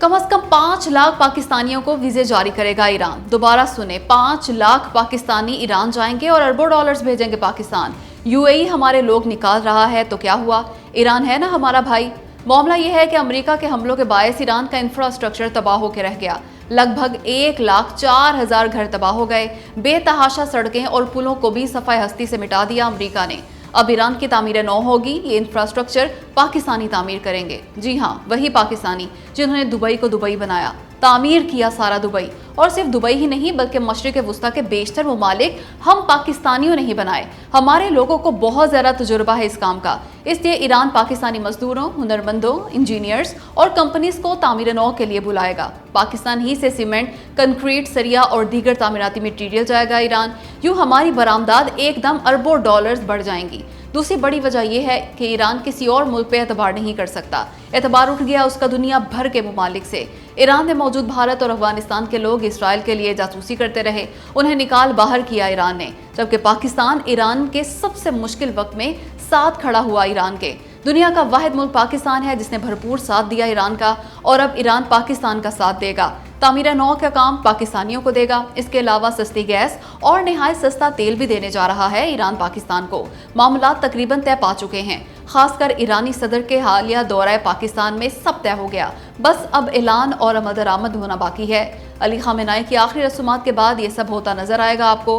कम से कम 5 लाख पाकिस्तानियों को वीजे जारी करेगा ईरान। दोबारा सुने, 5 लाख पाकिस्तानी ईरान जाएंगे और अरबों डॉलर्स भेजेंगे पाकिस्तान। यूएई हमारे लोग निकाल रहा है तो क्या हुआ, ईरान है ना हमारा भाई। मामला यह है कि अमेरिका के हमलों के बायस ईरान का इंफ्रास्ट्रक्चर तबाह होकर रह गया। लगभग 1,04,000 घर तबाह हो गए। बेतहाशा सड़कें और पुलों को भी सफाई हस्ती से मिटा दिया अमेरिका ने। अब ईरान की तामीर नौ होगी। ये इंफ्रास्ट्रक्चर पाकिस्तानी तामीर करेंगे। जी हाँ, वही पाकिस्तानी जिन्होंने दुबई को दुबई बनाया, तामीर किया सारा दुबई। और सिर्फ दुबई ही नहीं बल्कि मशरिक वस्ता के बेशतर ममालिक हम पाकिस्तानियों ने ही बनाए। हमारे लोगों को बहुत ज़्यादा तजुर्बा है इस काम का, इसलिए ईरान पाकिस्तानी मजदूरों, हुनरमंदों, इंजीनियर्स और कंपनीज को तामीर नौ के लिए बुलाएगा। पाकिस्तान ही से सीमेंट, कंक्रीट, सरिया और दीगर तामीराती मटीरियल जाएगा ईरान। यूँ हमारी बरामदाद एकदम अरबों डॉलर्स बढ़ जाएंगी। दूसरी बड़ी वजह यह है कि ईरान किसी और मुल्क पे एतबार नहीं कर सकता। एतबार उठ गया उसका दुनिया भर के ममालिक से। ईरान में मौजूद भारत और अफगानिस्तान के लोग इसराइल के लिए जासूसी करते रहे, उन्हें निकाल बाहर किया ईरान ने, जबकि पाकिस्तान ईरान के सबसे मुश्किल वक्त में साथ खड़ा हुआ ईरान के। दुनिया का वाहिद मुल्क पाकिस्तान है जिसने भरपूर साथ दिया ईरान का, और अब ईरान पाकिस्तान का साथ देगा। तामीर नौ का काम पाकिस्तानियों को देगा। इसके अलावा सस्ती गैस और नहायत सस्ता तेल भी देने जा रहा है ईरान पाकिस्तान को। मामला तकरीबन तय पा चुके हैं। खासकर ईरानी सदर के हालिया दौरा पाकिस्तान में सब तय हो गया। बस अब ऐलान और अमद होना बाकी है। अली खामेनाई की आखिरी रसूमात के बाद ये सब होता नजर आएगा आपको।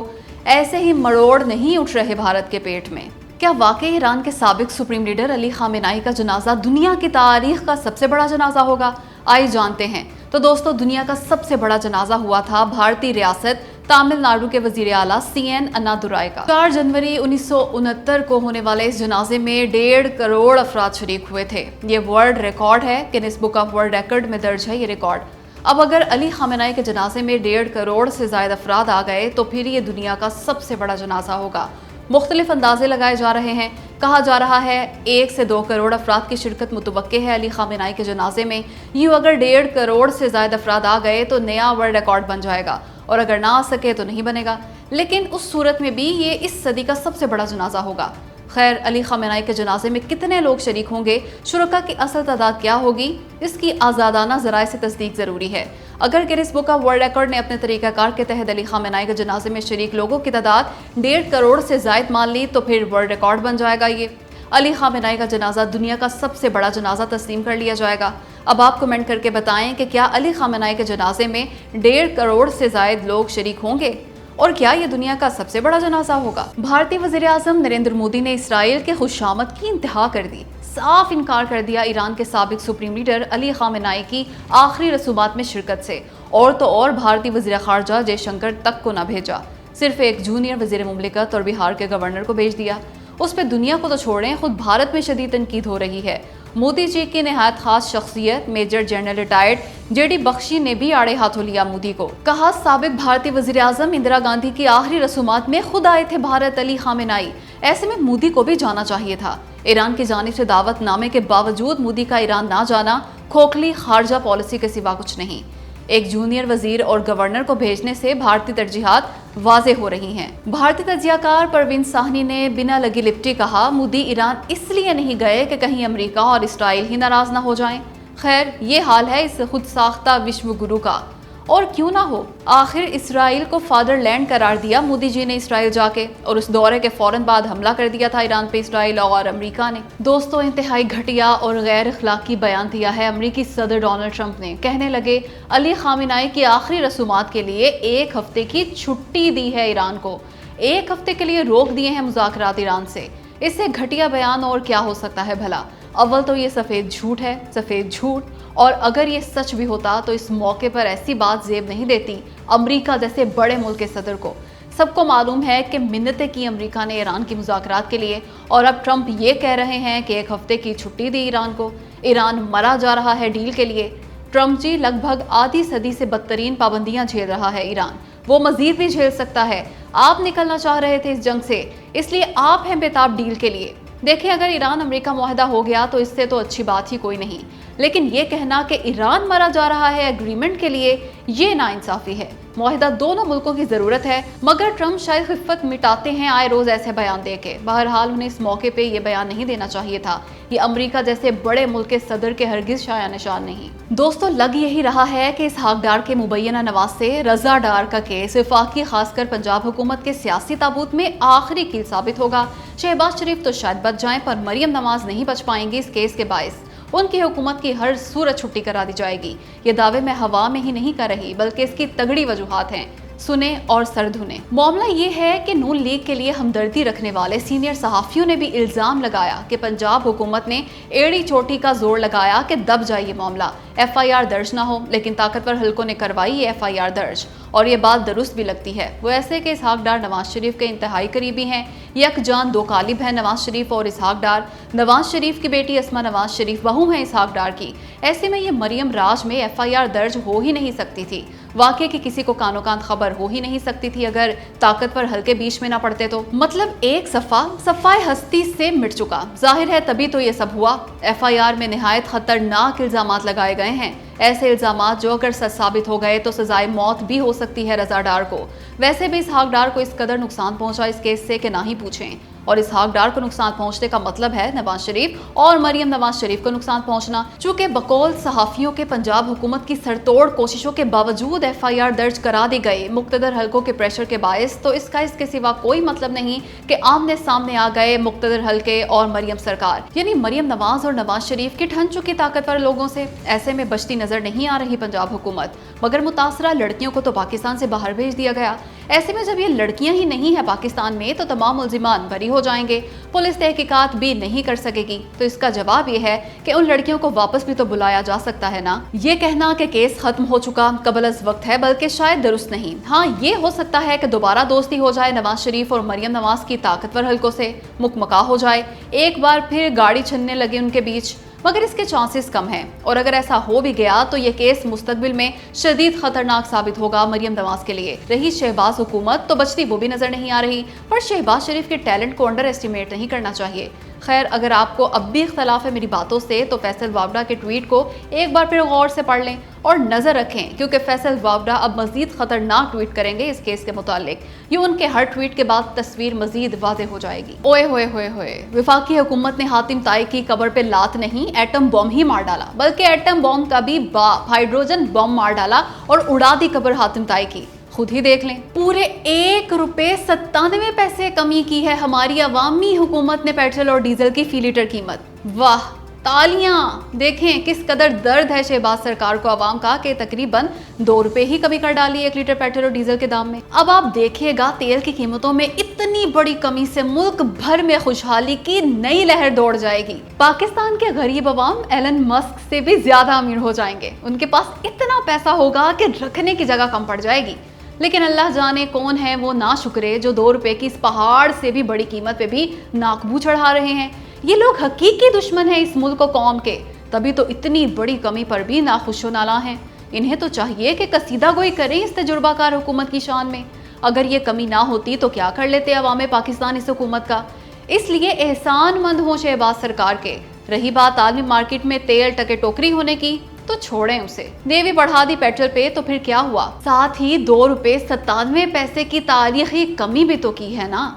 ऐसे ही मरोड़ नहीं उठ रहे भारत के पेट में। क्या वाकई ईरान के साबिक सुप्रीम लीडर अली खामेनाई का जनाजा दुनिया की तारीख का सबसे बड़ा जनाजा होगा? आइए जानते हैं। तो दोस्तों, दुनिया का सबसे बड़ा जनाजा हुआ था भारतीय रियासत तमिलनाडु के वजीर आला CN अन्नादुराई का। 4 जनवरी 1969 को होने वाले इस जनाजे में 1.5 करोड़ अफराद शरीक हुए थे। ये वर्ल्ड रिकॉर्ड है, Guinness book of world record में दर्ज है ये रिकॉर्ड। अब अगर अली खामेनाई के जनाजे में 1.5 करोड़ से ज्यादा अफराद आ गए तो फिर ये दुनिया का सबसे बड़ा जनाजा होगा। मुख्तलिफ अंदाजे लगाए जा रहे हैं। कहा जा रहा है 1 से 2 करोड़ अफराद की शिरकत मुतवक्के है अली खामेनाई के जनाजे में। यूँ अगर 1.5 करोड़ से ज़्यादा अफराद आ गए तो नया वर्ल्ड रिकॉर्ड बन जाएगा, और अगर ना आ सके तो नहीं बनेगा। लेकिन उस सूरत में भी ये इस सदी का सबसे बड़ा जनाजा होगा। खैर, अली खामेनाई के जनाजे में कितने लोग शरीक होंगे, शुरका की असल तादाद क्या होगी, इसकी आज़ादाना ज़राए से तस्दीक ज़रूरी है। अगर Guinness book of world record ने अपने तरीक़ाकार के तहत अली खामेनाई के जनाजे में शरीक लोगों की तादाद 1.5 करोड़ से ज़ायद मान ली तो फिर वर्ल्ड रिकॉर्ड बन जाएगा ये। अली खामेनाई का जनाजा दुनिया का सबसे बड़ा जनाजा तस्लीम कर लिया जाएगा। अब आप कमेंट करके बताएं कि क्या अली खामेनाई के जनाजे में 1.5 करोड़ से ज़ायद लोग शरीक होंगे, और क्या ये दुनिया का सबसे बड़ा जनाजा होगा? भारतीय वज़ीर आज़म नरेंद्र मोदी ने इसराइल के खुशामद की इंतहा कर दी। साफ इनकार कर दिया ईरान के साबिक सुप्रीम लीडर अली खामेनाई की आखिरी रसूमात में शिरकत से। और तो और भारतीय वज़ीर ख़ारजा जयशंकर तक को न भेजा, सिर्फ एक जूनियर वज़ीर मुमलिकत और बिहार के गवर्नर को भेज दिया। उस पर दुनिया को तो छोड़ें, खुद भारत में शदीद तनकीद हो रही है। मोदी जी की नहायत खास शख्सियत major general retired JD Bakshi ने भी आड़े हाथों लिया मोदी को। कहा, साबिक भारतीय वज़ीर आज़म इंदिरा गांधी की आखिरी रसूमात में खुद आए थे भारत अली खामेनाई। ऐसे में मोदी को भी जाना चाहिए था। ईरान की जानिब से दावत नामे के बावजूद मोदी का ईरान ना जाना खोखली खारजा पॉलिसी के सिवा कुछ नहीं। एक जूनियर वजीर और गवर्नर को भेजने से भारतीय तरजीहात वाज़े हो रही हैं। भारतीय तजियाकार परवीन साहनी ने बिना लगी लिपटी कहा, मोदी ईरान इसलिए नहीं गए कि कहीं अमेरिका और इसराइल ही नाराज ना हो जाएं। खैर, ये हाल है इस खुद साख्ता विश्व गुरु का, और क्यों ना हो। आखिर इसराइल को फादरलैंड करार दिया मोदी जी ने इसराइल जाके, और उस दौरे के फौरन बाद हमला कर दिया था ईरान पे इसराइल और अमेरिका ने। दोस्तों, इंतहाई घटिया और गैर अखलाकी बयान दिया है अमेरिकी सदर डोनाल्ड ट्रंप ने। कहने लगे अली खामेनाई की आखिरी रसूमात के लिए 1 हफ्ते की छुट्टी दी है ईरान को। 1 हफ्ते के लिए रोक दिए हैं मुज़ाकरात ईरान से। इससे घटिया बयान और क्या हो सकता है भला? अव्वल तो ये सफ़ेद झूठ है, सफ़ेद झूठ। और अगर ये सच भी होता तो इस मौके पर ऐसी बात जेब नहीं देती अमेरिका जैसे बड़े मुल्क के सदर को। सबको मालूम है कि मिन्नतें की अमेरिका ने ईरान की मुज़ाकरात के लिए, और अब ट्रंप ये कह रहे हैं कि 1 हफ्ते की छुट्टी दी ईरान को। ईरान मरा जा रहा है डील के लिए। ट्रंप जी लगभग आधी सदी से बदतरीन पाबंदियां झेल रहा है ईरान, वो मजीद भी झेल सकता है। आप निकलना चाह रहे थे इस जंग से, इसलिए आप हैं बेताब डील के लिए। देखिए, अगर ईरान अमेरिका मुआहदा हो गया तो इससे तो अच्छी बात ही कोई नहीं, लेकिन ये कहना कि ईरान मरा जा रहा है एग्रीमेंट के लिए, ये नाइंसाफ़ी है। معاہدہ دونوں ملکوں کی ضرورت ہے، مگر ٹرمپ شاید خفت مٹاتے ہیں آئے روز ایسے بیان دے کے۔ بہرحال انہیں اس موقع پہ یہ بیان نہیں دینا چاہیے تھا، یہ امریکہ جیسے بڑے ملک کے صدر کے ہرگز شایع نشان نہیں۔ دوستو، لگ یہی رہا ہے کہ اسحاق ڈار کے مبینہ نواز سے رضا ڈار کا کیس وفاقی خاص کر پنجاب حکومت کے سیاسی تابوت میں آخری کیل ثابت ہوگا۔ شہباز شریف تو شاید بچ جائیں پر مریم نواز نہیں بچ پائیں گی اس کیس کے باعث۔ ان کی حکومت کی ہر صورت چھٹی کرا دی جائے گی۔ یہ دعوے میں ہوا میں ہی نہیں کر رہی بلکہ اس کی تگڑی وجوہات ہیں، سنیں اور سر دھنیں۔ معاملہ یہ ہے کہ نون لیگ کے لیے ہمدردی رکھنے والے سینئر صحافیوں نے بھی الزام لگایا کہ پنجاب حکومت نے ایڑی چوٹی کا زور لگایا کہ دب جائے یہ معاملہ، ایف آئی آر درج نہ ہو، لیکن طاقتور حلقوں نے کروائی یہ ایف آئی آر درج، اور یہ بات درست بھی لگتی ہے۔ وہ ایسے کہ اسحاق ڈار نواز شریف کے انتہائی قریبی ہیں، یک جان دو قالب ہیں نواز شریف اور اسحاق ڈار۔ نواز شریف کی بیٹی اسما نواز شریف بہو ہیں اسحاق ڈار کی، ایسے میں یہ مریم راج میں ایف آئی آر درج ہو ہی نہیں سکتی تھی۔ واقعے کی کسی کو کانوں کان خبر ہو ہی نہیں سکتی تھی اگر طاقتور حلقے بیچ میں نہ پڑتے تو۔ مطلب ایک صفحہ ہستی سے مٹ چکا، ظاہر ہے تبھی تو یہ سب ہوا۔ ایف آئی آر میں نہایت خطرناک الزامات لگائے گئے ہیں، ایسے الزامات جو اگر سچ ثابت ہو گئے تو سزائے موت بھی ہو سکتی ہے رضا ڈار کو۔ ویسے بھی اسحاق ڈار کو اس قدر نقصان پہنچا اس کیس سے کہ نہ ہی پوچھیں، اور اسحاق ڈار کو نقصان پہنچنے کا مطلب ہے نواز شریف اور مریم نواز شریف کو نقصان پہنچنا۔ چونکہ بقول صحافیوں کے پنجاب حکومت کی سرتوڑ کوششوں کے باوجود ایف آئی آر درج کرا دی گئی مقتدر حلقوں کے پریشر کے باعث، تو اس کا اس کے سوا کوئی مطلب نہیں کہ آمنے سامنے آ گئے مقتدر حلقے اور مریم سرکار، یعنی مریم نواز اور نواز شریف کی ٹھن چکی طاقتور لوگوں سے۔ ایسے میں بچتی نظر نہیں آ رہی پنجاب حکومت، مگر متاثرہ لڑکیوں کو تو پاکستان سے باہر بھیج دیا گیا۔ ایسے میں جب یہ لڑکیاں ہی نہیں ہیں پاکستان میں تو تمام ملزمان بری ہو جائیں گے، پولیس تحقیقات بھی نہیں کر سکے گی۔ تو اس کا جواب یہ ہے کہ ان لڑکیوں کو واپس بھی تو بلایا جا سکتا ہے نا۔ یہ کہنا کہ کیس ختم ہو چکا قبل از وقت ہے بلکہ شاید درست نہیں۔ ہاں، یہ ہو سکتا ہے کہ دوبارہ دوستی ہو جائے نواز شریف اور مریم نواز کی طاقتور حلقوں سے، مکمکا ہو جائے، ایک بار پھر گاڑی چھننے لگے ان کے بیچ، مگر اس کے چانسز کم ہیں، اور اگر ایسا ہو بھی گیا تو یہ کیس مستقبل میں شدید خطرناک ثابت ہوگا مریم نواز کے لیے۔ رہی شہباز حکومت تو بچتی وہ بھی نظر نہیں آ رہی، پر شہباز شریف کے ٹیلنٹ کو انڈر ایسٹیمیٹ نہیں کرنا چاہیے۔ خیر، اگر آپ کو اب بھی اختلاف ہے میری باتوں سے تو فیصل وابڈا کے ٹویٹ کو ایک بار پھر غور سے پڑھ لیں اور نظر رکھیں، کیونکہ فیصل وابڈا اب مزید خطرناک ٹویٹ کریں گے اس کیس کے متعلق۔ یوں ان کے ہر ٹویٹ کے بعد تصویر مزید واضح ہو جائے گی۔ اوئے ہوئے ہوئے ہوئے، وفاقی حکومت نے حاتم طائی کی قبر پہ لات نہیں، ایٹم بم ہی مار ڈالا، بلکہ ایٹم بم کا بھی باپ ہائیڈروجن بم مار ڈالا اور اڑا دی قبر حاتم طائی کی۔ خود ہی دیکھ لیں، پورے 1 روپے 97 پیسے کمی کی ہے ہماری عوامی حکومت نے پیٹرول اور ڈیزل کی فی لیٹر قیمت۔ واہ، تالیاں! دیکھیں کس قدر درد ہے شہباز سرکار کو عوام کا کہ تقریباً 2 روپے ہی کمی کر ڈالی 1 لیٹر پیٹرول اور ڈیزل کے دام میں۔ اب آپ دیکھیے گا تیل کی قیمتوں میں اتنی بڑی کمی سے ملک بھر میں خوشحالی کی نئی لہر دوڑ جائے گی۔ پاکستان کے غریب عوام ایلن مسک سے بھی زیادہ امیر ہو جائیں گے، ان کے پاس اتنا پیسہ ہوگا کہ رکھنے کی جگہ کم پڑ جائے گی۔ لیکن اللہ جانے کون ہے وہ ناشکرے جو 2 روپے کی اس پہاڑ سے بھی بڑی قیمت پہ بھی ناکبو چڑھا رہے ہیں۔ یہ لوگ حقیقی دشمن ہیں اس ملک و قوم کے، تبھی تو اتنی بڑی کمی پر بھی ناخوش و نالاں ہیں۔ انہیں تو چاہیے کہ قصیدہ گوئی کریں اس تجربہ کار حکومت کی شان میں۔ اگر یہ کمی نہ ہوتی تو کیا کر لیتے عوام پاکستان اس حکومت کا۔ اس لیے احسان مند ہوں شہباز سرکار کے۔ رہی بات عالمی مارکیٹ میں تیل ٹکے ٹوکری ہونے کی تو چھوڑیں اسے، نیوی بڑھا دی پیٹرول پہ تو پھر کیا ہوا، ساتھ ہی 2 روپے 97 پیسے کی تاریخی کمی بھی تو کی ہے نا۔